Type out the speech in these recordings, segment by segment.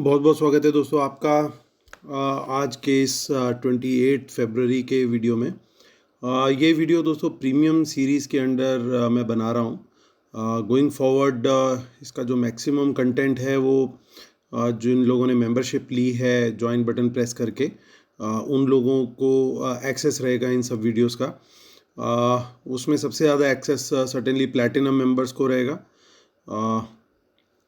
बहुत बहुत स्वागत है दोस्तों आपका आज के इस 28 फरवरी के वीडियो में। ये वीडियो दोस्तों प्रीमियम सीरीज़ के अंडर मैं बना रहा हूँ। गोइंग फॉरवर्ड इसका जो मैक्सिमम कंटेंट है वो जिन लोगों ने मेंबरशिप ली है ज्वाइन बटन प्रेस करके उन लोगों को एक्सेस रहेगा इन सब वीडियोस का। उसमें सबसे ज़्यादा एक्सेस सर्टेनली प्लैटिनम मेंबर्स को रहेगा।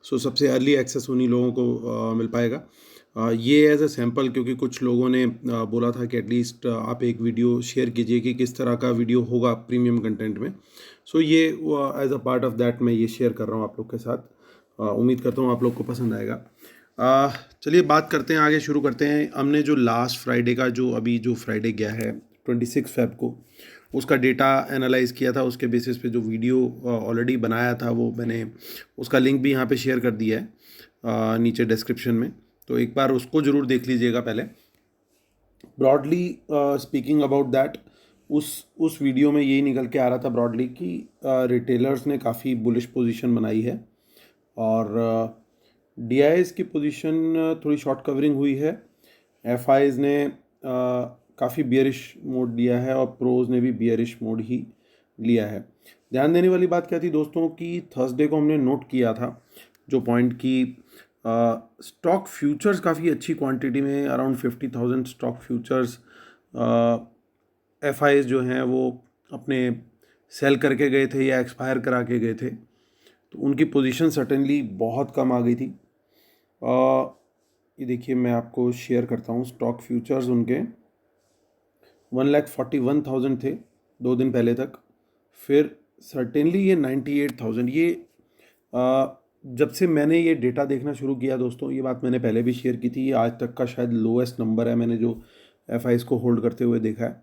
सो सबसे अर्ली एक्सेस उन्हीं लोगों को मिल पाएगा। ये एज अ सैम्पल, क्योंकि कुछ लोगों ने बोला था कि एटलीस्ट आप एक वीडियो शेयर कीजिए कि किस तरह का वीडियो होगा प्रीमियम कंटेंट में। सो ये as a part of that मैं ये शेयर कर रहा हूँ आप लोग के साथ। उम्मीद करता हूँ आप लोग को पसंद आएगा। चलिए बात करते हैं, आगे शुरू करते हैं। हमने जो लास्ट फ्राइडे का जो फ्राइडे गया है 26 फेब को, उसका डेटा एनालाइज किया था। उसके बेसिस पे जो वीडियो ऑलरेडी बनाया था वो मैंने उसका लिंक भी यहाँ पे शेयर कर दिया है नीचे डिस्क्रिप्शन में, तो एक बार उसको ज़रूर देख लीजिएगा पहले। ब्रॉडली स्पीकिंग अबाउट दैट, उस वीडियो में यही निकल के आ रहा था ब्रॉडली कि रिटेलर्स ने काफ़ी बुलिश पोजीशन बनाई है और डीआईएस की पोजीशन थोड़ी शॉर्ट कवरिंग हुई है। एफआईज ने काफ़ी बियरिश मोड लिया है और प्रोज ने भी बियरिश मोड ही लिया है। ध्यान देने वाली बात क्या थी दोस्तों कि थर्सडे को हमने नोट किया था जो पॉइंट की स्टॉक फ्यूचर्स काफ़ी अच्छी क्वांटिटी में, अराउंड 50,000 स्टॉक फ्यूचर्स एफआईज जो हैं वो अपने सेल करके गए थे या एक्सपायर करा के गए थे, तो उनकी पोजीशन सर्टेनली बहुत कम आ गई थी। ये देखिए मैं आपको शेयर करता हूँ, स्टॉक फ्यूचर्स उनके 1,41,000 थे 2 दिन पहले तक, फिर सर्टेनली ये 98,000। ये जब से मैंने ये डेटा देखना शुरू किया दोस्तों, ये बात मैंने पहले भी शेयर की थी, ये आज तक का शायद लोएस्ट नंबर है मैंने जो एफआईज को होल्ड करते हुए देखा है।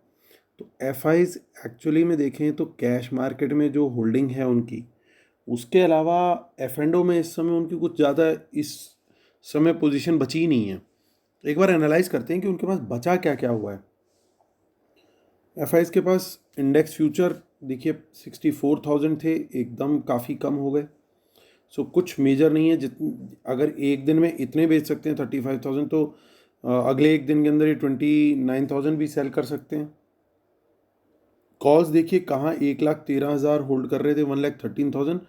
तो एफआईज एक्चुअली में देखें तो कैश मार्केट में जो होल्डिंग है उनकी, उसके अलावा एफ एंड ओ में इस समय उनकी कुछ ज़्यादा इस समय पोजीशन बची ही नहीं है। एक बार एनालाइज करते हैं कि उनके पास बचा क्या क्या हुआ है। एफआईज के पास इंडेक्स फ्यूचर देखिए 64,000 थे, एकदम काफ़ी कम हो गए। सो कुछ मेजर नहीं है। अगर एक दिन में इतने बेच सकते हैं 35,000, तो अगले एक दिन के अंदर ये 29,000 भी सेल कर सकते हैं। कॉल्स देखिए कहाँ 1,13,000 होल्ड कर रहे थे 1,13,000,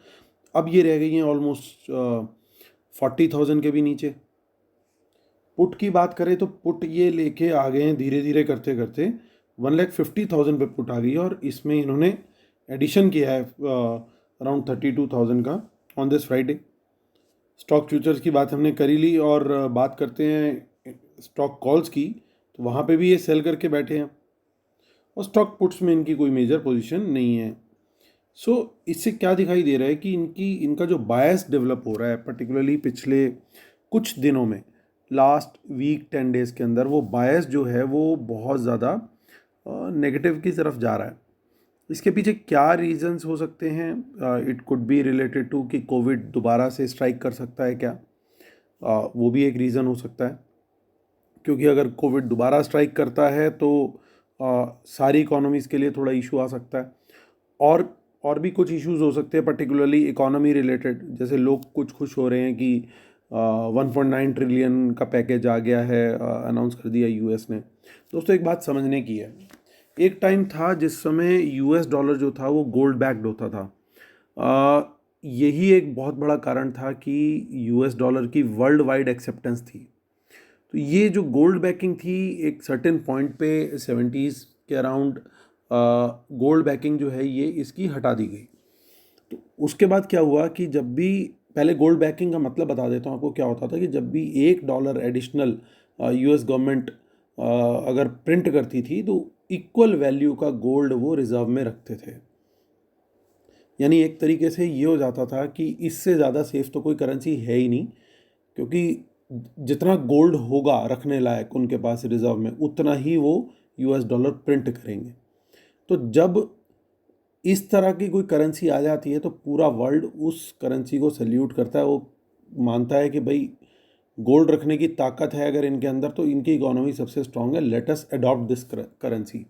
अब ये रह गई हैं ऑलमोस्ट 40,000 के भी नीचे। पुट की बात करें तो पुट ये लेके आ गए हैं धीरे धीरे करते करते 1,50,000 पे पुट आ गई है और इसमें इन्होंने एडिशन किया है अराउंड 32,000 का on this Friday. Stock futures की बात हमने करी ली और बात करते हैं स्टॉक कॉल्स की, तो वहाँ पे भी ये सेल करके बैठे हैं और स्टॉक पुट्स में इनकी कोई मेजर पोजीशन नहीं है। सो इससे क्या दिखाई दे रहा है कि इनका जो बायस डेवलप हो रहा है पर्टिकुलरली पिछले कुछ दिनों में, लास्ट वीक 10 डेज़ के अंदर, वो बायस जो है वो बहुत ज़्यादा नेगेटिव की तरफ जा रहा है। इसके पीछे क्या रीजंस हो सकते हैं? It could be related to कि कोविड दोबारा से स्ट्राइक कर सकता है क्या? वो भी एक रीज़न हो सकता है, क्योंकि अगर कोविड दोबारा स्ट्राइक करता है तो सारी इकोनॉमीज़ के लिए थोड़ा इशू आ सकता है। और भी कुछ इश्यूज हो सकते हैं पर्टिकुलरली इकोनॉमी रिलेटेड, जैसे लोग कुछ खुश हो रहे हैं कि 1.9 ट्रिलियन का पैकेज आ गया है, अनाउंस कर दिया यूएस ने। दोस्तों एक बात समझने की है, एक टाइम था जिस समय यूएस डॉलर जो था वो गोल्ड बैक्ड होता था। यही एक बहुत बड़ा कारण था कि यूएस डॉलर की वर्ल्ड वाइड एक्सेप्टेंस थी। तो ये जो गोल्ड बैकिंग थी एक सर्टेन पॉइंट पे 70s के अराउंड गोल्ड बैकिंग जो है ये इसकी हटा दी गई। तो उसके बाद क्या हुआ कि जब भी, पहले गोल्ड बैकिंग का मतलब बता देता हूँ आपको क्या होता था, कि जब भी $1 एडिशनल यूएस गवर्नमेंट अगर प्रिंट करती थी तो इक्वल वैल्यू का गोल्ड वो रिजर्व में रखते थे। यानी एक तरीके से ये हो जाता था कि इससे ज़्यादा सेफ तो कोई करेंसी है ही नहीं, क्योंकि जितना गोल्ड होगा रखने लायक उनके पास रिजर्व में, उतना ही वो यूएस डॉलर प्रिंट करेंगे। तो जब इस तरह की कोई करेंसी आ जाती है तो पूरा वर्ल्ड उस करेंसी को सल्यूट करता है। वो मानता है कि भाई गोल्ड रखने की ताकत है अगर इनके अंदर, तो इनकी इकोनॉमी सबसे स्ट्रांग है, let us adopt this currency.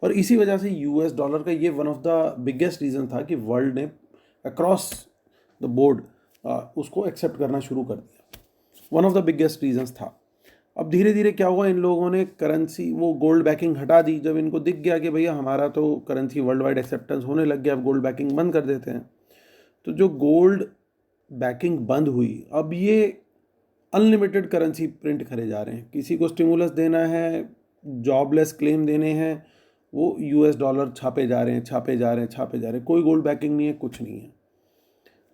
और इसी वजह से यूएस डॉलर का ये one of the biggest reason था कि वर्ल्ड ने अक्रॉस द बोर्ड उसको एक्सेप्ट करना शुरू कर दिया। One of the biggest reasons था। अब धीरे धीरे क्या हुआ, इन लोगों ने करेंसी वो गोल्ड बैकिंग हटा दी। जब इनको दिख गया कि भैया हमारा तो करेंसी वर्ल्ड वाइड एक्सेप्टेंस होने लग गया, अब गोल्ड बैकिंग बंद कर देते हैं। तो जो गोल्ड बैकिंग बंद हुई, अब ये अनलिमिटेड करेंसी प्रिंट करे जा रहे हैं। किसी को स्टिमुलस देना है, जॉबलेस क्लेम देने हैं, वो यूएस डॉलर छापे जा रहे हैं, छापे जा रहे हैं, छापे जा रहे हैं। कोई गोल्ड बैकिंग नहीं है, कुछ नहीं है।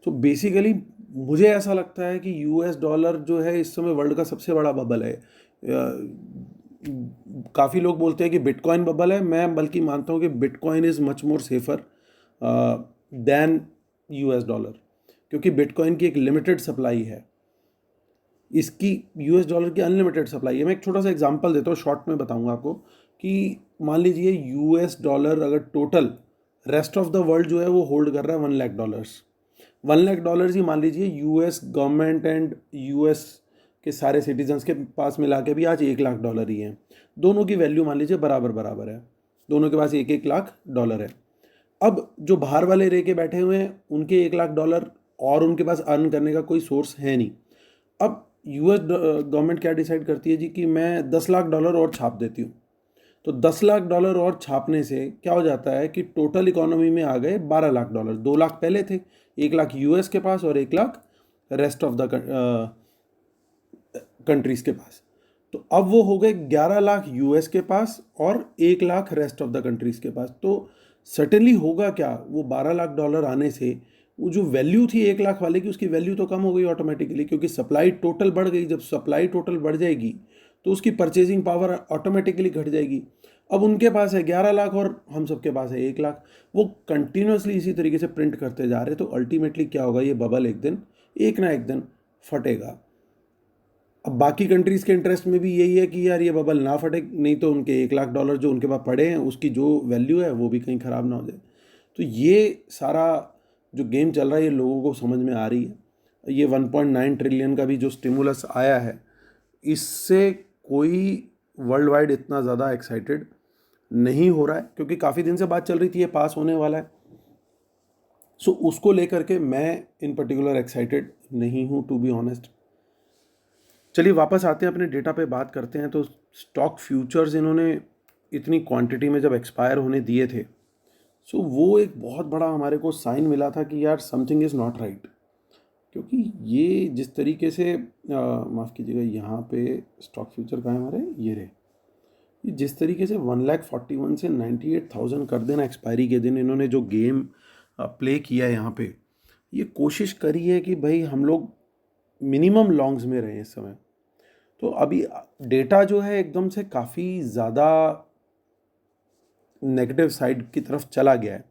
तो बेसिकली मुझे ऐसा लगता है कि यूएस डॉलर जो है इस समय वर्ल्ड का सबसे बड़ा बबल है। काफ़ी लोग बोलते हैं कि बिटकॉइन बबल है, मैं बल्कि मानता हूँ कि bitcoin is much more safer than US dollar, क्योंकि बिटकॉइन की एक लिमिटेड सप्लाई है, इसकी यूएस डॉलर की अनलिमिटेड सप्लाई है। मैं एक छोटा सा एग्जांपल देता हूँ, शॉर्ट में बताऊंगा आपको कि मान लीजिए यूएस डॉलर अगर total rest of the world जो है वो होल्ड कर रहा है $1 लाख। $1 लाख ही मान लीजिए यूएस गवर्नमेंट एंड यूएस के सारे सिटीजन्स के पास मिला के भी आज $1 लाख ही हैं। दोनों की वैल्यू मान लीजिए बराबर बराबर है, दोनों के पास $1 लाख है। अब जो बाहर वाले रह के बैठे हुए हैं उनके $1 लाख और उनके पास अर्न करने का कोई सोर्स है नहीं। अब यूएस गवर्नमेंट क्या डिसाइड करती है जी कि मैं $10 लाख और छाप देती हूँ। तो $10 लाख और छापने से क्या हो जाता है कि टोटल इकोनॉमी में आ गए $12 लाख। 2 लाख पहले थे, 1 लाख यूएस के पास और 1 lakh rest of the countries के पास। तो अब वो हो गए 11 लाख यूएस के पास और 1 lakh rest of the countries के पास। तो सर्टेनली होगा क्या, वो $12 लाख आने से वो जो वैल्यू थी 1 लाख वाले की, उसकी वैल्यू तो कम हो गई ऑटोमेटिकली, क्योंकि सप्लाई टोटल बढ़ गई। जब सप्लाई टोटल बढ़ जाएगी तो उसकी परचेजिंग पावर ऑटोमेटिकली घट जाएगी। अब उनके पास है 11 लाख और हम सबके पास है 1 लाख। वो कंटिन्यूसली इसी तरीके से प्रिंट करते जा रहे हैं। तो अल्टीमेटली क्या होगा, ये बबल एक ना एक दिन फटेगा। अब बाकी कंट्रीज़ के इंटरेस्ट में भी यही है कि यार ये बबल ना फटे, नहीं तो उनके $1 लाख जो उनके पास पड़े हैं उसकी जो वैल्यू है वो भी कहीं ख़राब ना हो जाए। तो ये सारा जो गेम चल रहा है ये लोगों को समझ में आ रही है। ये 1.9 ट्रिलियन का भी जो स्टिमुलस आया है, इससे कोई वर्ल्ड वाइड इतना ज़्यादा एक्साइटेड नहीं हो रहा है, क्योंकि काफ़ी दिन से बात चल रही थी ये पास होने वाला है। सो उसको लेकर के मैं इन पर्टिकुलर एक्साइटेड नहीं हूँ, टू बी ऑनेस्ट। चलिए वापस आते हैं अपने डेटा पे, बात करते हैं। तो स्टॉक फ्यूचर्स इन्होंने इतनी क्वांटिटी में जब एक्सपायर होने दिए थे, सो वो एक बहुत बड़ा हमारे को साइन मिला था कि यार समथिंग इज़ नॉट राइट। क्योंकि ये जिस तरीके से माफ़ कीजिएगा, यहाँ पे स्टॉक फ्यूचर कहाँ है हमारे, ये रहे। ये जिस तरीके से 1,41,000 से 98,000 कर देना एक्सपायरी के दिन, इन्होंने जो गेम प्ले किया है यहाँ पे, ये कोशिश करी है कि भाई हम लोग मिनिमम लॉन्ग्स में रहें इस समय। तो अभी डेटा जो है एकदम से काफ़ी ज़्यादा नेगेटिव साइड की तरफ चला गया है।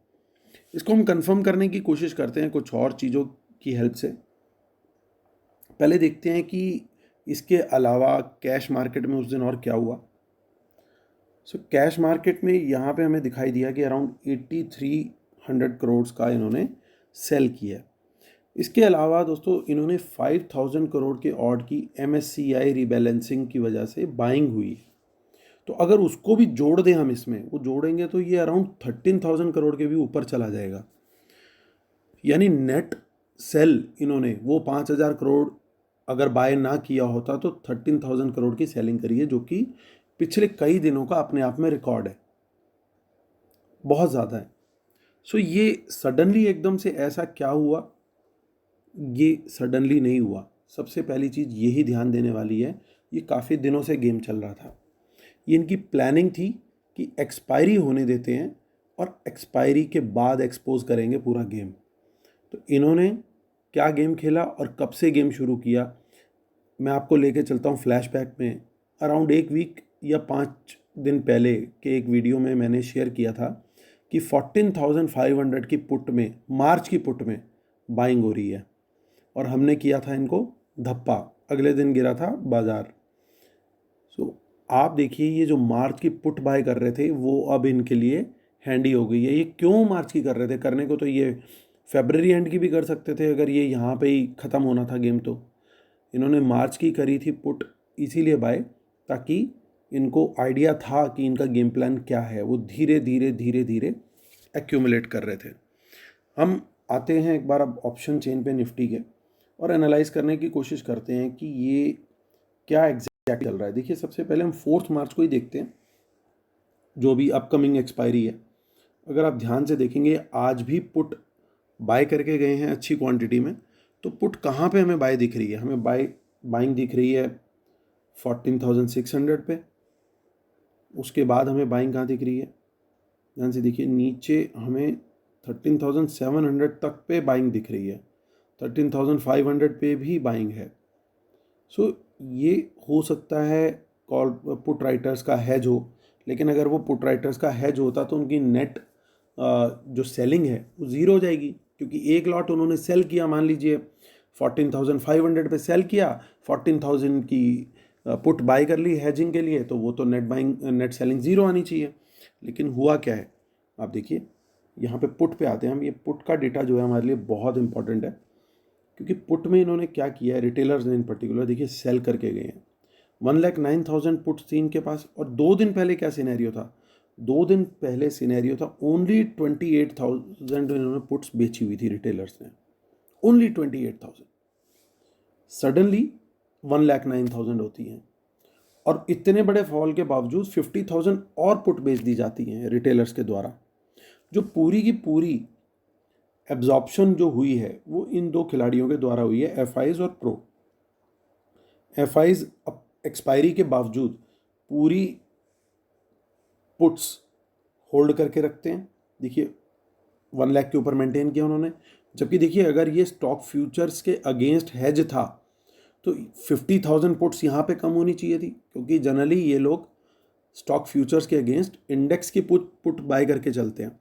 इसको हम कंफर्म करने की कोशिश करते हैं कुछ और चीज़ों की हेल्प से। पहले देखते हैं कि इसके अलावा कैश मार्केट में उस दिन और क्या हुआ। सो कैश मार्केट में यहाँ पे हमें दिखाई दिया कि अराउंड 8300 करोड़ का इन्होंने सेल किया। इसके अलावा दोस्तों इन्होंने 5000 करोड़ के ऑर्ड की MSCI रीबैलेंसिंग की वजह से बाइंग हुई है। तो अगर उसको भी जोड़ दें हम इसमें, वो जोड़ेंगे तो ये अराउंड 13,000 करोड़ के भी ऊपर चला जाएगा। यानी नेट सेल इन्होंने वो 5,000 करोड़ अगर बाय ना किया होता तो 13,000 करोड़ की सेलिंग करी है, जो कि पिछले कई दिनों का अपने आप में रिकॉर्ड है, बहुत ज़्यादा है। सो ये सडनली एकदम से ऐसा क्या हुआ, ये सडनली नहीं हुआ। सबसे पहली चीज़ यही ध्यान देने वाली है, ये काफ़ी दिनों से गेम चल रहा था। ये इनकी प्लानिंग थी कि एक्सपायरी होने देते हैं और एक्सपायरी के बाद एक्सपोज करेंगे पूरा गेम। तो इन्होंने क्या गेम खेला और कब से गेम शुरू किया, मैं आपको लेके चलता हूँ फ्लैशबैक में। अराउंड 1 वीक या 5 दिन पहले के एक वीडियो में मैंने शेयर किया था कि 14,500 की पुट में, मार्च की पुट में बाइंग हो रही है, और हमने किया था इनको धप्पा, अगले दिन गिरा था बाज़ार। सो आप देखिए ये जो मार्च की पुट बाय कर रहे थे वो अब इनके लिए हैंडी हो गई है। ये क्यों मार्च की कर रहे थे, करने को तो ये फेबररी एंड की भी कर सकते थे अगर ये यहाँ पे ही ख़त्म होना था गेम। तो इन्होंने मार्च की करी थी पुट इसीलिए बाय, ताकि इनको आइडिया था कि इनका गेम प्लान क्या है। वो धीरे धीरे धीरे धीरे एक्यूमुलेट कर रहे थे। हम आते हैं एक बार अब ऑप्शन चेन पे निफ्टी के। और एनालाइज करने की कोशिश करते हैं कि ये क्या एग्जैक्ट चल रहा है। देखिए, सबसे पहले हम 4 मार्च को ही देखते हैं, जो भी अपकमिंग एक्सपायरी है। अगर आप ध्यान से देखेंगे, आज भी पुट बाय करके गए हैं अच्छी क्वांटिटी में। तो पुट कहाँ पे हमें बाय दिख रही है? हमें बाइंग दिख रही है 14,600 पे। उसके बाद हमें बाइंग कहाँ दिख रही है? ध्यान से देखिए, नीचे हमें 13,700 तक पे बाइंग दिख रही है, 13,500 पे भी बाइंग है। सो ये हो सकता है कॉल पुट राइटर्स का हैज हो, लेकिन अगर वो पुट राइटर्स का हैज होता तो उनकी नेट जो सेलिंग है वो ज़ीरो हो जाएगी, क्योंकि एक लॉट उन्होंने सेल किया, मान लीजिए 14,500 पे सेल किया, 14,000 की पुट बाय कर ली हैजिंग के लिए, तो वो तो नेट सेलिंग ज़ीरो आनी चाहिए। लेकिन हुआ क्या है, आप देखिए, यहाँ पे पुट पे आते हैं हम। ये पुट का डेटा जो है हमारे लिए बहुत इंपॉर्टेंट है, क्योंकि पुट में इन्होंने क्या किया है, रिटेलर्स ने इन पर्टिकुलर, देखिए, सेल करके गए हैं। 1,09,000 पुट्स थी इनके पास। और 2 दिन पहले क्या सिनेरियो था? 2 दिन पहले सिनेरियो था ओनली 28,000 इन्होंने पुट्स बेची हुई थी रिटेलर्स ने, ओनली 28,000। सडनली 1,09,000 होती हैं, और इतने बड़े फॉल के बावजूद 50,000 और पुट बेच दी जाती हैं रिटेलर्स के द्वारा। जो पूरी की पूरी एब्जॉर्प्शन जो हुई है वो इन दो खिलाड़ियों के द्वारा हुई है, एफआईज और प्रो। एफआईज एक्सपायरी के बावजूद पूरी पुट्स होल्ड करके रखते हैं। देखिए, 1 लाख के ऊपर मेंटेन किया उन्होंने। जबकि देखिए, अगर ये स्टॉक फ्यूचर्स के अगेंस्ट हेज था तो 50,000 पुट्स यहाँ पे कम होनी चाहिए थी, क्योंकि जनरली ये लोग स्टॉक फ्यूचर्स के अगेंस्ट इंडेक्स की पुट बाय करके चलते हैं।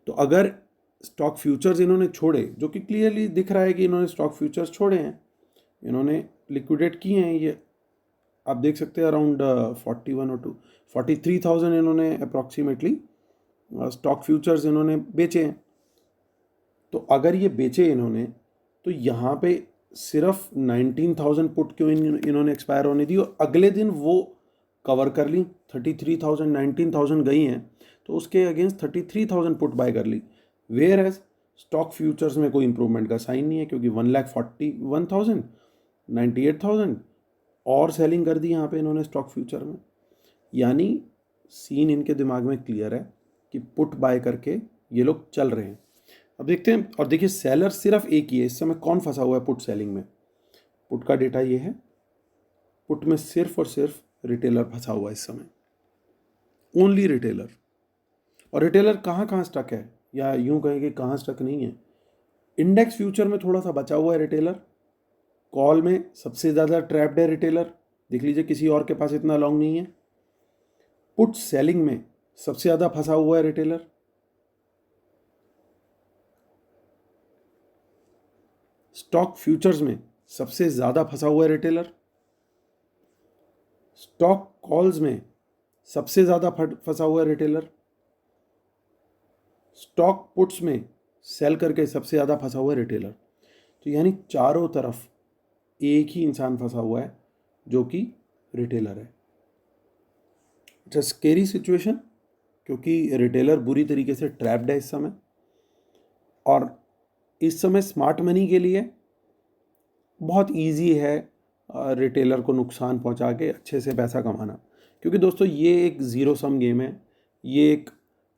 तो अगर स्टॉक फ्यूचर्स इन्होंने छोड़े, जो कि क्लियरली दिख रहा है कि इन्होंने स्टॉक फ्यूचर्स छोड़े हैं, इन्होंने लिक्विडेट किए हैं, ये आप देख सकते हैं, अराउंड 41 और 43,000 इन्होंने अप्रॉक्सीमेटली स्टॉक फ्यूचर्स इन्होंने बेचे हैं। तो अगर ये बेचे इन्होंने, तो यहाँ पे सिर्फ 19,000 पुट क्यों इन्होंने एक्सपायर होने दी, और अगले दिन वो कवर कर ली, 33,000 19,000 गई हैं, तो उसके अगेंस्ट 33,000 पुट बाय कर ली। वेयर एज स्टॉक फ्यूचर्स में कोई इंप्रूवमेंट का साइन नहीं है, क्योंकि 1,41,000 98,000 और सेलिंग कर दी यहाँ पे इन्होंने स्टॉक फ्यूचर में। यानी सीन इनके दिमाग में क्लियर है कि पुट बाय करके ये लोग चल रहे हैं। अब देखते हैं, और देखिए, सेलर सिर्फ एक ही है इस समय। कौन फंसा हुआ है पुट सेलिंग में? पुट का डेटा ये है, पुट में सिर्फ और सिर्फ रिटेलर फंसा हुआ है इस समय, ओनली रिटेलर। और रिटेलर कहाँ कहाँ स्टक है, या यूं कहें कि कहाँ स्टक नहीं है। इंडेक्स फ्यूचर में थोड़ा सा बचा हुआ है रिटेलर, कॉल में सबसे ज़्यादा ट्रैप्ड है रिटेलर, देख लीजिए, किसी और के पास इतना लॉन्ग नहीं है। पुट सेलिंग में सबसे ज़्यादा फंसा हुआ है रिटेलर। स्टॉक फ्यूचर्स में सबसे ज़्यादा फंसा हुआ है रिटेलर। स्टॉक कॉल्स में सबसे ज़्यादा फंसा हुआ है रिटेलर। स्टॉक पुट्स में सेल करके सबसे ज़्यादा फंसा हुआ है रिटेलर। तो यानी चारों तरफ एक ही इंसान फंसा हुआ है, जो कि रिटेलर है। इट्स अ स्केरी सिचुएशन, क्योंकि रिटेलर बुरी तरीके से ट्रैप्ड है इस समय। और इस समय स्मार्ट मनी के लिए बहुत इजी है रिटेलर को नुकसान पहुंचा के अच्छे से पैसा कमाना, क्योंकि दोस्तों ये एक ज़ीरो सम गेम है। ये एक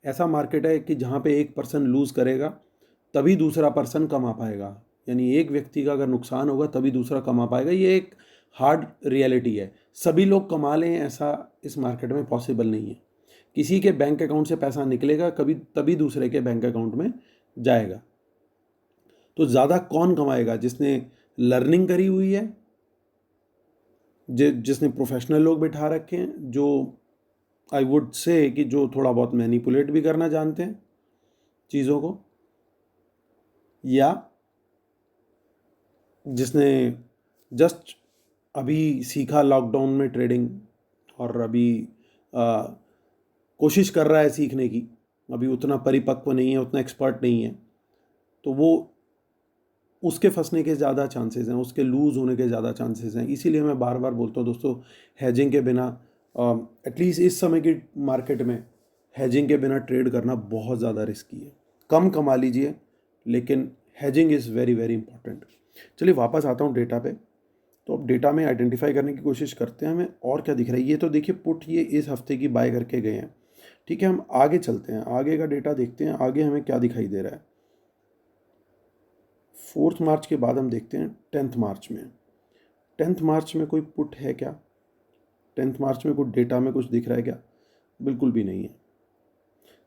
ऐसा मार्केट है कि जहाँ पे एक पर्सन लूज़ करेगा तभी दूसरा पर्सन कमा पाएगा, यानी एक व्यक्ति का अगर नुकसान होगा तभी दूसरा कमा पाएगा। ये एक हार्ड रियलिटी है। सभी लोग कमा लें ऐसा इस मार्केट में पॉसिबल नहीं है। किसी के बैंक अकाउंट से पैसा निकलेगा कभी, तभी दूसरे के बैंक अकाउंट में जाएगा। तो ज़्यादा कौन कमाएगा? जिसने लर्निंग करी हुई है, जिसने प्रोफेशनल लोग बिठा रखे हैं, जो आई वुड से कि जो थोड़ा बहुत मैनिपुलेट भी करना जानते हैं चीज़ों को, या जिसने जस्ट अभी सीखा लॉकडाउन में ट्रेडिंग और अभी कोशिश कर रहा है सीखने की, अभी उतना परिपक्व नहीं है, उतना एक्सपर्ट नहीं है, तो वो उसके फंसने के ज़्यादा चांसेस हैं, उसके लूज़ होने के ज़्यादा चांसेस हैं। इसीलिए मैं बार बार बोलता हूँ दोस्तों, हैजिंग के बिना, एटलीस्ट इस समय की मार्केट में हैजिंग के बिना ट्रेड करना बहुत ज़्यादा रिस्की है। कम कमा लीजिए, लेकिन hedging is very very important. चलिए वापस आता हूँ डेटा पे। तो अब डेटा में आइडेंटिफाई करने की कोशिश करते हैं हमें और क्या दिख रहा है। ये तो देखिए पुट ये इस हफ्ते की बाय करके गए हैं, ठीक है। हम आगे चलते हैं, आगे का डेटा देखते हैं, आगे हमें क्या दिखाई दे रहा है। 4 मार्च के बाद हम देखते हैं 10 मार्च में। 10 मार्च में कोई पुट है क्या? 10 मार्च में कुछ डेटा में कुछ दिख रहा है क्या? बिल्कुल भी नहीं है।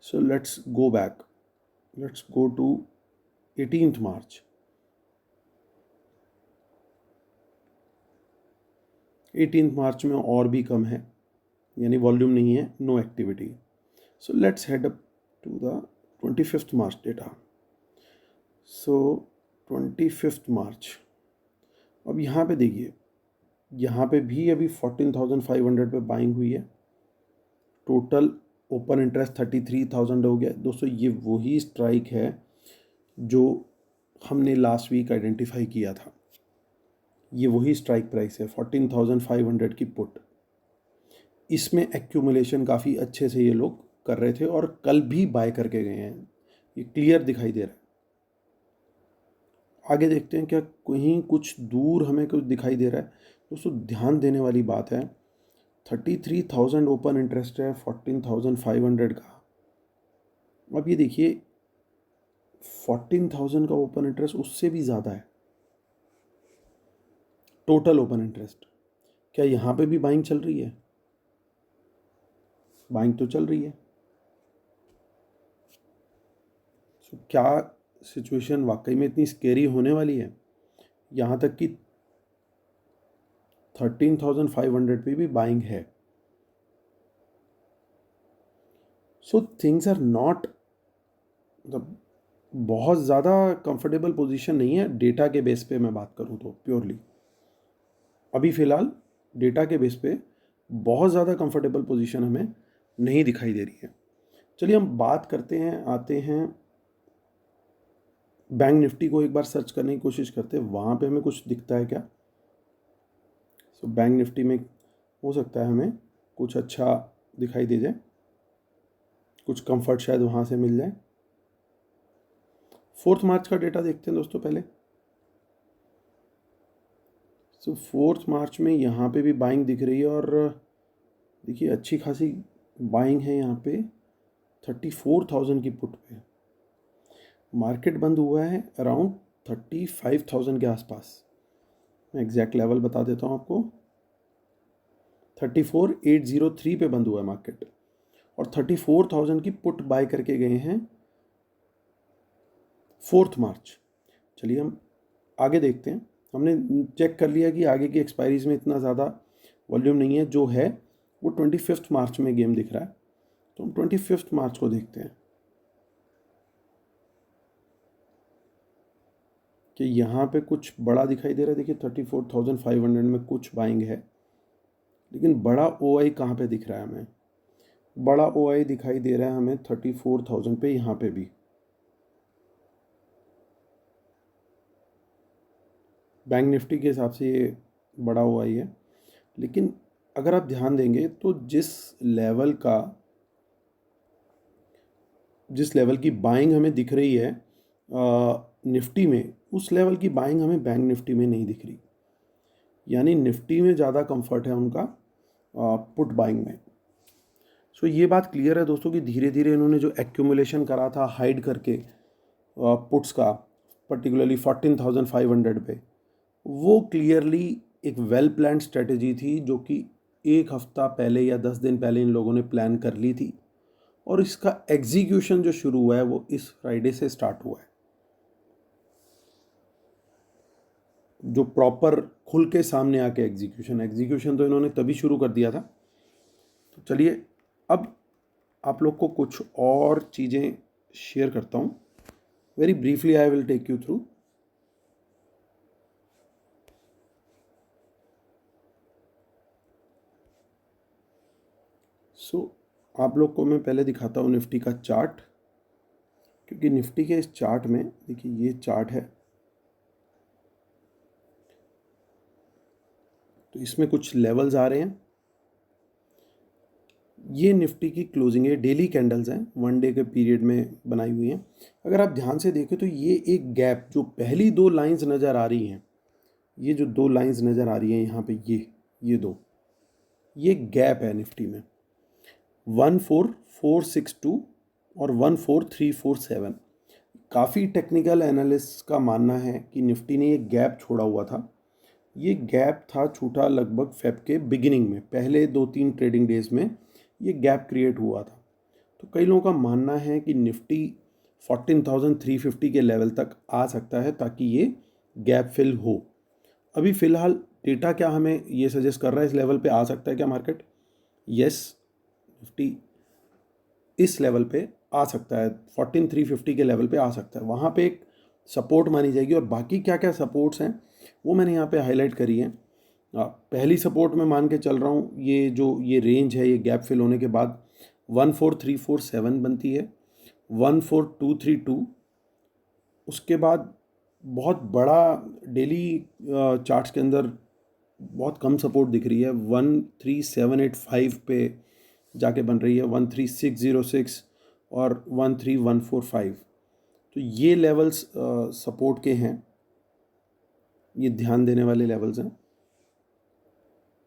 So let's go back, let's go to 18 March. 18 March में और भी कम है, यानी वॉल्यूम नहीं है, no activity. So let's head up to the 25 March data. So 25 March, अब यहाँ पे देखिए, यहाँ पे भी अभी 14,500 पे बाइंग हुई है। टोटल ओपन इंटरेस्ट 33,000 हो गया। दोस्तों ये वही स्ट्राइक है जो हमने लास्ट वीक आइडेंटिफाई किया था। ये वही स्ट्राइक प्राइस है 14,500 की पुट। इसमें एक्यूमुलेशन काफ़ी अच्छे से ये लोग कर रहे थे और कल भी बाय करके गए हैं, ये क्लियर दिखाई दे रहा है। आगे देखते हैं क्या कहीं कुछ दूर हमें कुछ दिखाई दे रहा है। दोस्तों ध्यान देने वाली बात है, 33,000 ओपन इंटरेस्ट है 14,500 का। अब ये देखिए 14,000 का ओपन इंटरेस्ट उससे भी ज़्यादा है टोटल ओपन इंटरेस्ट। क्या यहाँ पे भी बाइंग चल रही है? बाइंग तो चल रही है। तो क्या सिचुएशन वाकई में इतनी स्केरी होने वाली है? यहाँ तक कि 13,500 पे भी बाइंग है। सो थिंग्स आर नॉट, मतलब बहुत ज़्यादा कंफर्टेबल पोजीशन नहीं है डेटा के बेस पे मैं बात करूँ तो प्योरली। अभी फ़िलहाल डेटा के बेस पे बहुत ज़्यादा कंफर्टेबल पोजीशन हमें नहीं दिखाई दे रही है। चलिए हम बात करते हैं, आते हैं बैंक निफ्टी को एक बार सर्च करने की कोशिश करते हैं, वहाँ पे हमें कुछ दिखता है क्या। सो बैंक निफ्टी में हो सकता है हमें कुछ अच्छा दिखाई दे जाए, कुछ कंफर्ट शायद वहाँ से मिल जाए। 4 मार्च का डेटा देखते हैं दोस्तों पहले। सो 4 मार्च में यहाँ पे भी बाइंग दिख रही है और देखिए अच्छी खासी बाइंग है यहाँ पे 34,000 की पुट पे। मार्केट बंद हुआ है अराउंड 35,000 के आसपास। मैं एग्जैक्ट लेवल बता देता हूँ आपको, 34,803 पे बंद हुआ है मार्केट और 34,000 की पुट बाय करके गए हैं 4 मार्च। चलिए हम आगे देखते हैं। हमने चेक कर लिया कि आगे की एक्सपायरीज में इतना ज़्यादा वॉल्यूम नहीं है, जो है वो 25 मार्च में गेम दिख रहा है। तो हम 25 मार्च को देखते हैं कि यहाँ पे कुछ बड़ा दिखाई दे रहा है। देखिए 34,500 में कुछ बाइंग है, लेकिन बड़ा ओ आई कहाँ पे दिख रहा है हमें? बड़ा ओ आई दिखाई दे रहा है हमें 34,000 पे, यहाँ पे भी बैंक निफ्टी के हिसाब से ये बड़ा ओ आई है। लेकिन अगर आप ध्यान देंगे तो जिस लेवल की बाइंग हमें दिख रही है निफ्टी में, उस लेवल की बाइंग हमें बैंक निफ्टी में नहीं दिख रही। यानी निफ्टी में ज़्यादा कंफर्ट है उनका पुट बाइंग में। सो ये बात क्लियर है दोस्तों कि धीरे धीरे इन्होंने जो एक्यूमुलेशन करा था हाइड करके पुट्स का, पर्टिकुलरली 14,500 पे, वो क्लियरली एक वेल प्लान स्ट्रेटजी थी जो कि एक हफ्ता पहले या 10 दिन पहले इन लोगों ने प्लान कर ली थी और इसका एग्जीक्यूशन जो शुरू हुआ है वो इस फ्राइडे से स्टार्ट हुआ है। जो प्रॉपर खुल के सामने आके एग्जीक्यूशन तो इन्होंने तभी शुरू कर दिया था। तो चलिए अब आप लोग को कुछ और चीज़ें शेयर करता हूँ। Very briefly I will take you through. So आप लोग को मैं पहले दिखाता हूँ निफ्टी का चार्ट, क्योंकि निफ्टी के इस चार्ट में देखिए ये चार्ट है, तो इसमें कुछ लेवल्स आ रहे हैं। ये निफ्टी की क्लोजिंग है, डेली कैंडल्स हैं, 1 डे के पीरियड में बनाई हुई हैं। अगर आप ध्यान से देखें तो ये एक गैप, जो पहली 2 लाइंस नज़र आ रही हैं, ये जो दो लाइंस नज़र आ रही हैं यहाँ पे, ये दो, ये गैप है निफ्टी में 14462 और 14347। काफ़ी टेक्निकल एनालिस्ट का मानना है कि निफ्टी ने ये गैप छोड़ा हुआ था। ये गैप था छूटा लगभग फेब के बिगिनिंग में, पहले 2-3 ट्रेडिंग डेज में ये गैप क्रिएट हुआ था। तो कई लोगों का मानना है कि निफ्टी 14,350 के लेवल तक आ सकता है ताकि ये गैप फिल हो। अभी फ़िलहाल डेटा क्या हमें ये सजेस्ट कर रहा है, इस लेवल पे आ सकता है क्या मार्केट? यस, निफ्टी इस लेवल पे आ सकता है, 14,350 के लेवल पे आ सकता है, वहाँ पे एक सपोर्ट मानी जाएगी। और बाकी क्या क्या सपोर्ट्स हैं वो मैंने यहाँ पे हाईलाइट करी है। पहली सपोर्ट में मान के चल रहा हूँ, ये रेंज है, ये गैप फिल होने के बाद 14347 बनती है, 14232, उसके बाद बहुत बड़ा डेली चार्ट्स के अंदर बहुत कम सपोर्ट दिख रही है, 13785 पे जाके बन रही है, 13606 और 13145। तो ये लेवल्स सपोर्ट के हैं, ये ध्यान देने वाले लेवल्स हैं।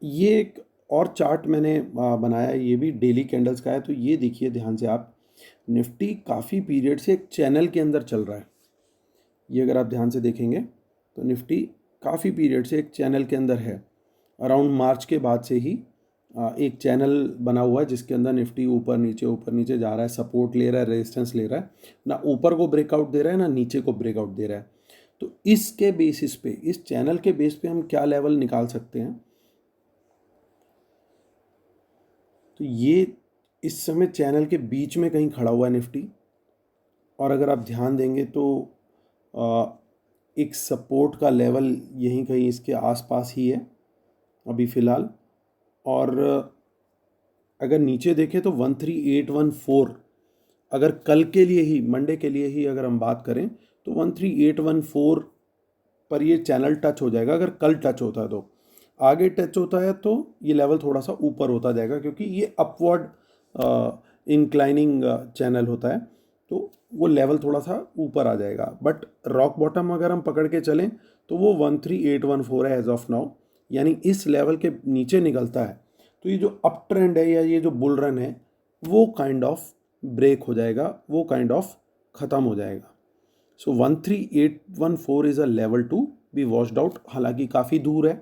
ये एक और चार्ट मैंने बनाया है, ये भी डेली कैंडल्स का है। तो ये देखिए ध्यान से आप, निफ्टी काफ़ी पीरियड से एक चैनल के अंदर चल रहा है। ये अगर आप ध्यान से देखेंगे तो निफ्टी काफ़ी पीरियड से एक चैनल के अंदर है। अराउंड मार्च के बाद से ही एक चैनल बना हुआ है जिसके अंदर निफ्टी ऊपर नीचे जा रहा है, सपोर्ट ले रहा है, रेजिस्टेंस ले रहा है, ना ऊपर को ब्रेकआउट दे रहा है ना नीचे को ब्रेकआउट दे रहा है। तो इसके बेसिस पे, इस चैनल के बेस पे हम क्या लेवल निकाल सकते हैं? तो ये इस समय चैनल के बीच में कहीं खड़ा हुआ है निफ्टी, और अगर आप ध्यान देंगे तो एक सपोर्ट का लेवल यहीं कहीं इसके आसपास ही है अभी फ़िलहाल। और अगर नीचे देखें तो 13814, अगर कल के लिए ही, मंडे के लिए ही अगर हम बात करें तो 13814 पर ये चैनल टच हो जाएगा। अगर कल टच होता है तो, आगे टच होता है तो ये लेवल थोड़ा सा ऊपर होता जाएगा, क्योंकि ये अपवर्ड इंक्लाइनिंग चैनल होता है, तो वो लेवल थोड़ा सा ऊपर आ जाएगा। बट रॉक बॉटम अगर हम पकड़ के चलें तो वो 13814 है एज ऑफ नाउ, यानी इस लेवल के नीचे निकलता है तो ये जो अप ट्रेंड है या ये जो बुल रन है वो काइंड ऑफ ब्रेक हो जाएगा, वो काइंड ऑफ ख़त्म हो जाएगा। So 13814 is a level to be watched out. हालांकि काफ़ी दूर है,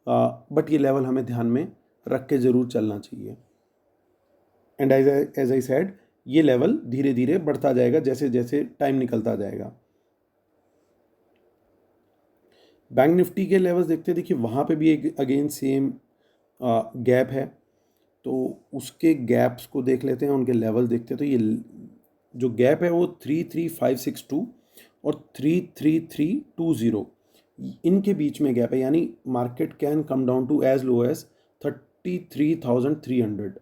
बट ये लेवल हमें ध्यान में रख के ज़रूर चलना चाहिए। एंड एज आई सेड, ये लेवल धीरे धीरे बढ़ता जाएगा जैसे जैसे टाइम निकलता जाएगा। बैंक निफ्टी के लेवल्स देखते, देखिए वहाँ पे भी एक अगेन सेम गैप है, तो उसके गैप्स को देख लेते हैं, उनके लेवल देखते हैं। तो ये जो गैप है वो 33562 और 33320, इनके बीच में गैप है, यानी market can come down to as low as 33,300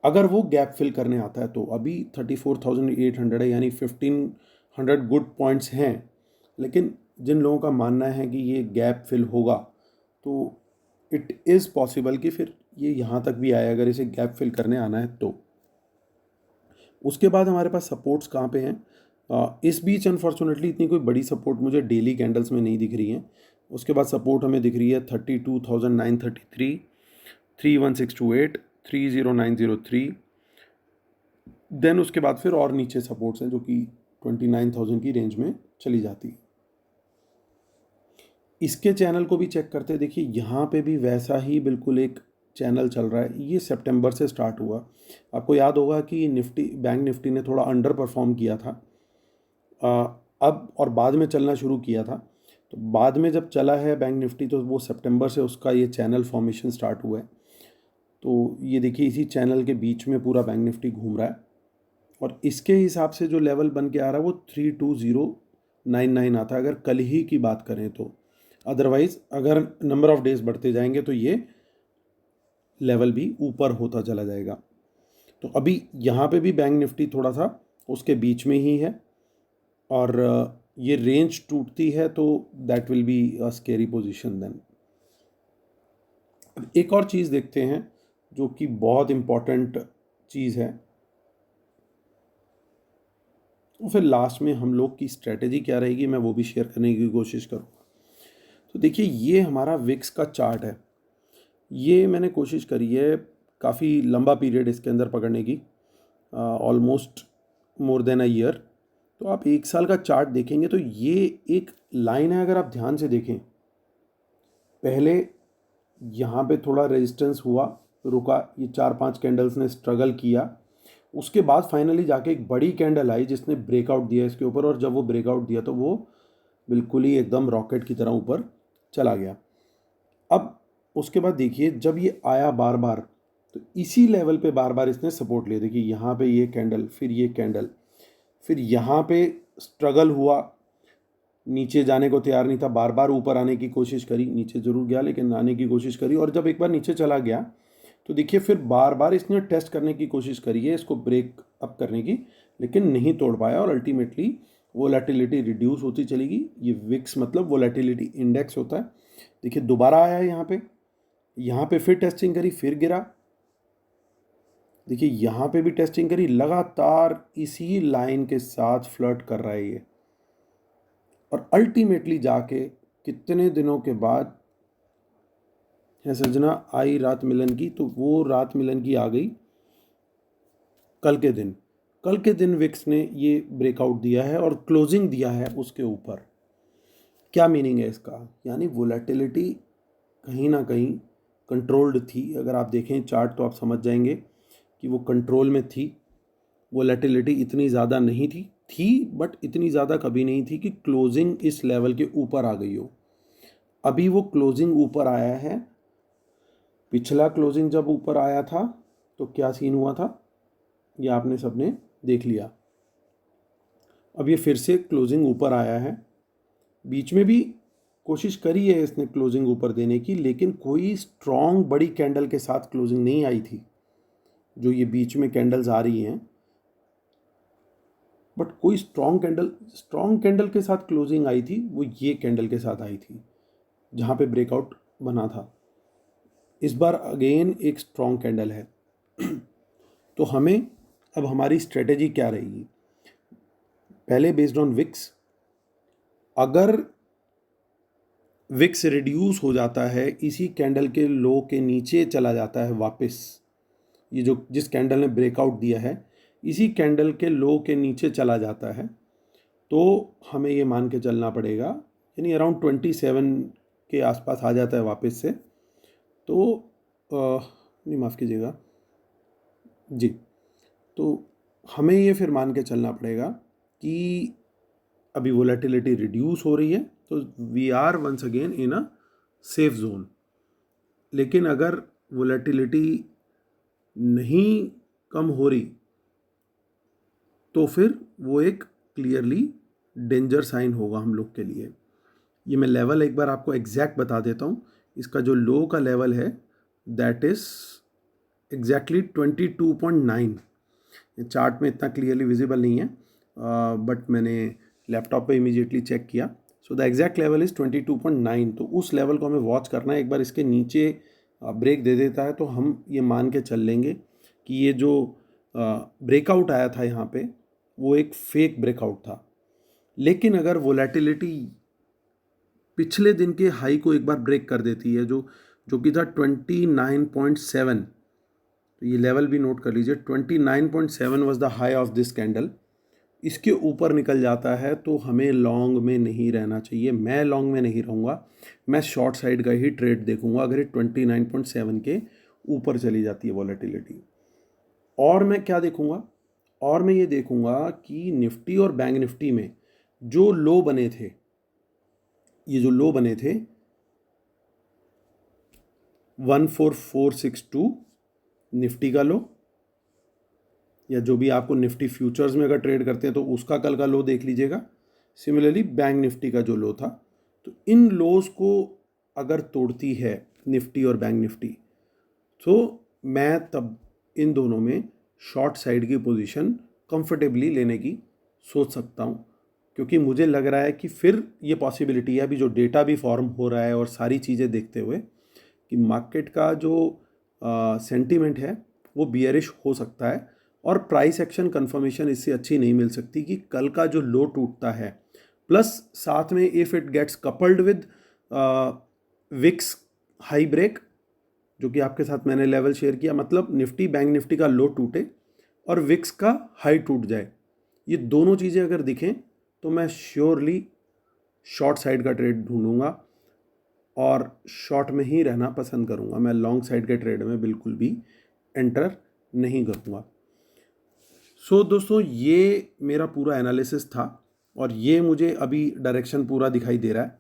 अगर वो गैप फिल करने आता है। तो अभी 34,800 है, यानी 1500 गुड पॉइंट्स हैं। लेकिन जिन लोगों का मानना है कि ये गैप फिल होगा, तो इट इज़ पॉसिबल कि फिर ये यहाँ तक भी आए, अगर इसे गैप फिल करने आना है तो। उसके बाद हमारे पास सपोर्ट्स कहाँ पे हैं? इस बीच अनफॉर्चुनेटली इतनी कोई बड़ी सपोर्ट मुझे डेली कैंडल्स में नहीं दिख रही हैं। उसके बाद सपोर्ट हमें दिख रही है 32,933, 31,628, 30,903। देन उसके बाद फिर और नीचे सपोर्ट्स हैं जो कि 29,000 की रेंज में चली जाती है। इसके चैनल को भी चेक करते हैं, देखिए यहाँ पे भी वैसा ही बिल्कुल एक चैनल चल रहा है। ये सितंबर से स्टार्ट हुआ। आपको याद होगा कि बैंक निफ्टी ने थोड़ा अंडर परफॉर्म किया था, अब और बाद में चलना शुरू किया था। तो बाद में जब चला है बैंक निफ्टी तो वो सितंबर से उसका ये चैनल फॉर्मेशन स्टार्ट हुआ है। तो ये देखिए इसी चैनल के बीच में पूरा बैंक निफ्टी घूम रहा है, और इसके हिसाब से जो लेवल बन के आ रहा है वो 32099 आता है अगर कल ही की बात करें तो। अदरवाइज अगर नंबर ऑफ डेज बढ़ते जाएंगे तो ये लेवल भी ऊपर होता चला जाएगा। तो अभी यहाँ पे भी बैंक निफ्टी थोड़ा सा उसके बीच में ही है, और ये रेंज टूटती है तो that will be a scary position then. एक और चीज़ देखते हैं जो कि बहुत इम्पॉर्टेंट चीज़ है, और फिर लास्ट में हम लोग की स्ट्रेटेजी क्या रहेगी मैं वो भी शेयर करने की कोशिश करूँगा। तो देखिए ये हमारा विक्स का चार्ट है। ये मैंने कोशिश करी है काफ़ी लंबा पीरियड इसके अंदर पकड़ने की, almost more than a year. तो आप 1 साल का चार्ट देखेंगे तो ये एक लाइन है, अगर आप ध्यान से देखें, पहले यहाँ पे थोड़ा रेजिस्टेंस हुआ, रुका, ये 4-5 कैंडल्स ने स्ट्रगल किया, उसके बाद फाइनली जाके एक बड़ी कैंडल आई जिसने ब्रेकआउट दिया इसके ऊपर, और जब वो ब्रेकआउट दिया तो वो बिल्कुल ही एकदम रॉकेट की तरह ऊपर चला गया। अब उसके बाद देखिए जब ये आया बार बार, तो इसी लेवल पे बार बार इसने सपोर्ट लिया। देखिए यहाँ पे ये कैंडल, फिर ये कैंडल, फिर यहाँ पे स्ट्रगल हुआ, नीचे जाने को तैयार नहीं था, बार बार ऊपर आने की कोशिश करी, नीचे ज़रूर गया लेकिन आने की कोशिश करी, और जब एक बार नीचे चला गया तो देखिए फिर बार बार इसने टेस्ट करने की कोशिश करी है इसको ब्रेक अप करने की, लेकिन नहीं तोड़ पाया, और अल्टीमेटली वोलेटिलिटी रिड्यूस होती चलेगी। ये विक्स मतलब वोलेटिलिटी इंडेक्स होता है। देखिए दोबारा आया है यहाँ पे फिर टेस्टिंग करी, फिर गिरा। देखिए यहाँ पे भी टेस्टिंग करी, लगातार इसी लाइन के साथ फ्लर्ट कर रहा है ये, और अल्टीमेटली जाके कितने दिनों के बाद है सजना आई रात मिलन की, तो वो रात मिलन की आ गई कल के दिन विक्स ने ये ब्रेकआउट दिया है और क्लोजिंग दिया है उसके ऊपर। क्या मीनिंग है इसका? यानी वोलेटिलिटी कहीं ना कहीं कंट्रोल्ड थी। अगर आप देखें चार्ट तो आप समझ जाएंगे कि वो कंट्रोल में थी। वोलेटिलिटी इतनी ज़्यादा नहीं थी बट इतनी ज़्यादा कभी नहीं थी कि क्लोजिंग इस लेवल के ऊपर आ गई हो। अभी वो क्लोजिंग ऊपर आया है। पिछला क्लोजिंग जब ऊपर आया था तो क्या सीन हुआ था, ये आपने सबने देख लिया। अब ये फिर से क्लोजिंग ऊपर आया है। बीच में भी कोशिश करी है इसने क्लोजिंग ऊपर देने की, लेकिन कोई स्ट्रॉन्ग बड़ी कैंडल के साथ क्लोजिंग नहीं आई थी। जो ये बीच में कैंडल्स आ रही हैं, बट कोई स्ट्रॉन्ग कैंडल के साथ क्लोजिंग आई थी, वो ये कैंडल के साथ आई थी जहाँ पे ब्रेकआउट बना था। इस बार अगेन एक स्ट्रॉन्ग कैंडल है। तो हमें अब हमारी स्ट्रेटेजी क्या रहेगी? पहले बेस्ड ऑन विक्स, अगर विक्स रिड्यूस हो जाता है, इसी कैंडल के लो के नीचे चला जाता है वापस, ये जो जिस कैंडल ने ब्रेकआउट दिया है इसी कैंडल के लो के नीचे चला जाता है, तो हमें ये मान के चलना पड़ेगा, यानी अराउंड 27 के आसपास आ जाता है वापस से, तो नहीं माफ़ कीजिएगा जी, तो हमें ये फिर मान के चलना पड़ेगा कि अभी वोलेटिलिटी रिड्यूस हो रही है, तो we are once again in a safe zone. लेकिन अगर वोलेटिलिटी नहीं कम हो रही तो फिर वो एक क्लियरली डेंजर साइन होगा हम लोग के लिए। ये मैं लेवल एक बार आपको एग्जैक्ट बता देता हूँ। इसका जो लो का लेवल है दैट इज़ एग्जैक्टली 22.9। चार्ट में इतना क्लियरली विजिबल नहीं है, बट मैंने लैपटॉप पे इमीडिएटली चेक किया। So the exact level is 22.9। तो उस लेवल को हमें वॉच करना है। एक बार इसके नीचे ब्रेक दे देता है तो हम ये मान के चल लेंगे कि ये जो ब्रेकआउट आया था यहाँ पे वो एक फेक ब्रेकआउट था। लेकिन अगर वोलेटिलिटी पिछले दिन के हाई को एक बार ब्रेक कर देती है, जो कि था 29.7, तो ये लेवल भी नोट कर लीजिए, 29.7 was the high of this candle. इसके ऊपर निकल जाता है तो हमें लॉन्ग में नहीं रहना चाहिए। मैं लॉन्ग में नहीं रहूँगा, मैं शॉर्ट साइड का ही ट्रेड देखूँगा अगर ये 29.7 के ऊपर चली जाती है वॉलेटिलिटी। और मैं क्या देखूँगा? और मैं ये देखूँगा कि निफ्टी और बैंक निफ्टी में जो लो बने थे, ये जो लो बने थे 14462 निफ्टी का लो, या जो भी आपको निफ्टी फ्यूचर्स में अगर ट्रेड करते हैं तो उसका कल का लो देख लीजिएगा। सिमिलरली बैंक निफ्टी का जो लो था, तो इन लोज को अगर तोड़ती है निफ्टी और बैंक निफ्टी, तो मैं तब इन दोनों में शॉर्ट साइड की पोजीशन कंफर्टेबली लेने की सोच सकता हूँ, क्योंकि मुझे लग रहा है कि फिर ये पॉसिबिलिटी है, अभी जो डेटा भी फॉर्म हो रहा है और सारी चीज़ें देखते हुए, कि मार्केट का जो सेंटीमेंट है वो बियरिश हो सकता है, और प्राइस एक्शन कंफर्मेशन इससे अच्छी नहीं मिल सकती कि कल का जो लो टूटता है, प्लस साथ में if it gets coupled with VIX high break, जो कि आपके साथ मैंने लेवल शेयर किया, मतलब निफ्टी बैंक निफ्टी का लो टूटे और विक्स का हाई टूट जाए, ये दोनों चीज़ें अगर दिखें तो मैं श्योरली शॉर्ट साइड का ट्रेड ढूंढूंगा और शॉर्ट में ही रहना पसंद करूंगा। मैं लॉन्ग साइड के ट्रेड में बिल्कुल भी एंटर नहीं करूंगा। सो दोस्तों, ये मेरा पूरा एनालिसिस था और ये मुझे अभी डायरेक्शन पूरा दिखाई दे रहा है।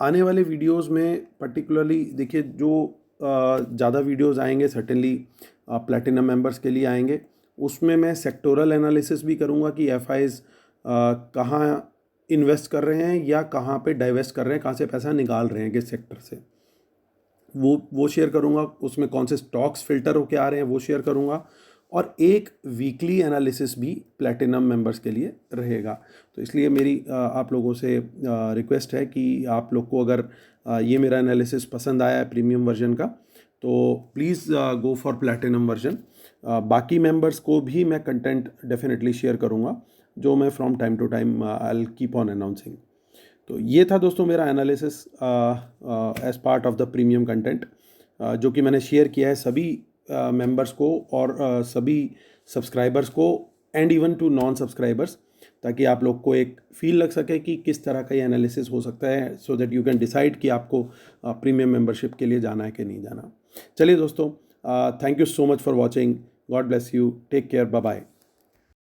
आने वाले वीडियोस में पर्टिकुलरली देखिए, जो ज़्यादा वीडियोस आएंगे सर्टेनली प्लैटिनम मेंबर्स के लिए आएंगे, उसमें मैं सेक्टोरल एनालिसिस भी करूँगा कि एफआईज कहाँ इन्वेस्ट कर रहे हैं या कहाँ पे डाइवेस्ट कर रहे हैं, कहाँ से पैसा निकाल रहे हैं, किस सेक्टर से, वो शेयर करूँगा। उसमें कौन से स्टॉक्स फिल्टर होके आ रहे हैं वो शेयर करूँगा, और एक वीकली एनालिसिस भी प्लैटिनम मेंबर्स के लिए रहेगा। तो इसलिए मेरी आप लोगों से रिक्वेस्ट है कि आप लोग को अगर ये मेरा एनालिसिस पसंद आया है प्रीमियम वर्जन का, तो please go for platinum version. बाकी मेंबर्स को भी मैं कंटेंट डेफिनेटली शेयर करूँगा, जो मैं from time to time I will keep on announcing. तो ये था दोस्तों मेरा analysis as part of the premium content, जो कि मैंने शेयर किया है सभी मेंबर्स को और सभी सब्सक्राइबर्स को, and even to non subscribers, ताकि आप लोग को एक फील लग सके कि किस तरह का ये एनालिसिस हो सकता है, so that you can decide कि आपको प्रीमियम मेंबरशिप के लिए जाना है कि नहीं जाना। चलिए दोस्तों, thank you so much for watching. God bless you, take care, bye bye.